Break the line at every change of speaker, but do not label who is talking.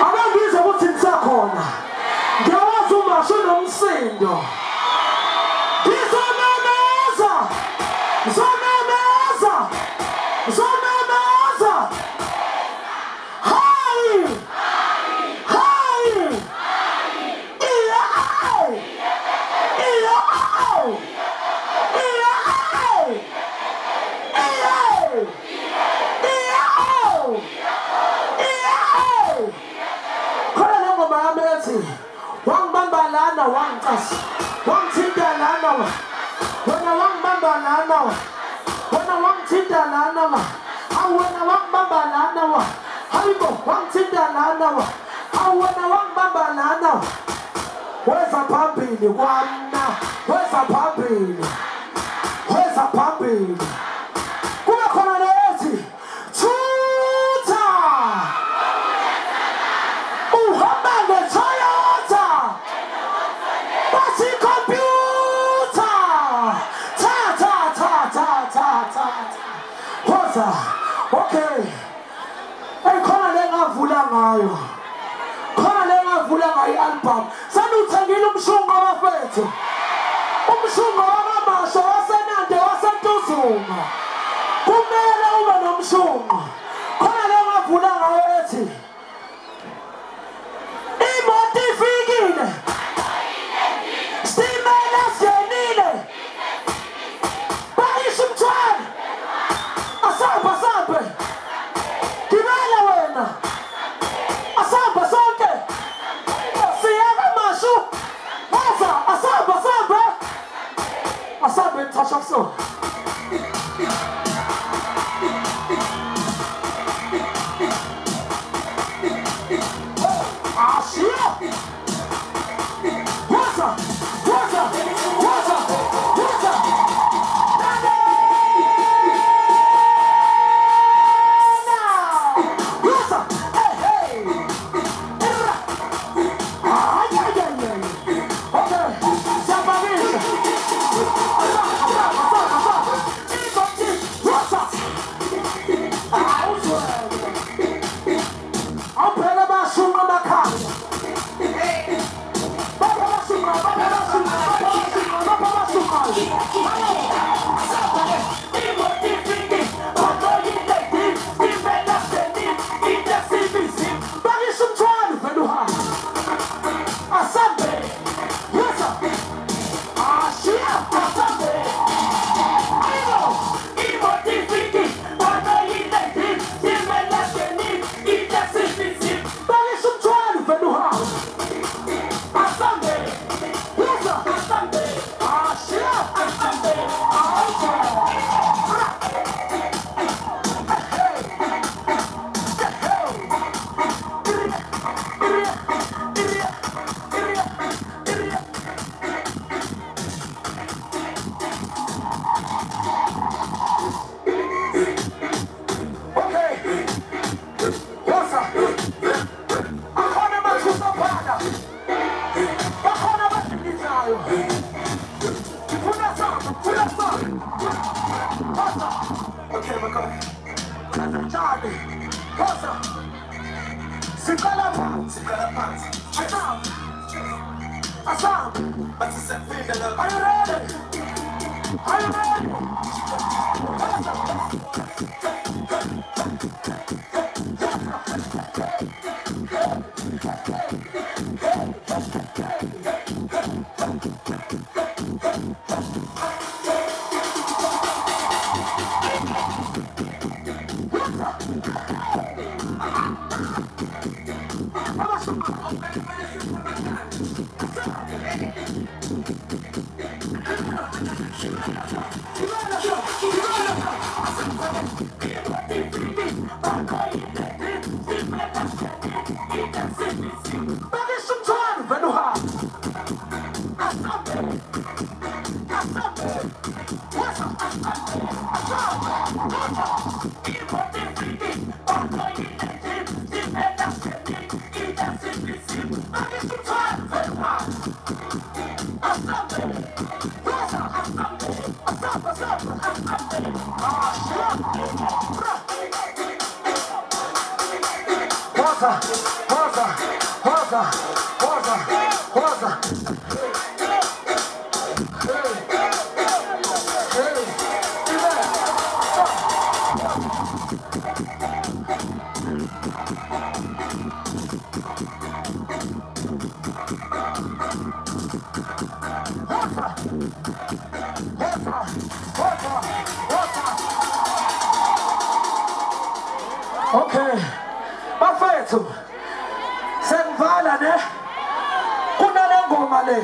Abangizwa ukuthi ngisakhona. Ngiyawazi uMasho unomsindo. Ngizomemeza. Ngizomemeza. Ngizomemeza. Hayi. Hayi. Iya. Iya. Wangbamba lana wangcasi wangithinta lana wena wangbamba lana wena wangithinta lana awena wangbamba lana hayibo wangithinta lana awena wangbamba lana weza phambili kwana weza phambili kube khona lethi thutha uhamba ngeToyota basi computer ta hoza okay khona lengavula ngayo i-album sanuthengile umshungo wafethu umshungo wamaMasho waseNande waseNtuzuma kumele ube nomshungo khona lengavula ngayo ethi imoto ifikile stimela siyenile bayisha umthwalo asambe gibela wena asambe sonke siyeka Masho waza asambe nithasha so Okay, bafethu sengivala ne kunale ngoma le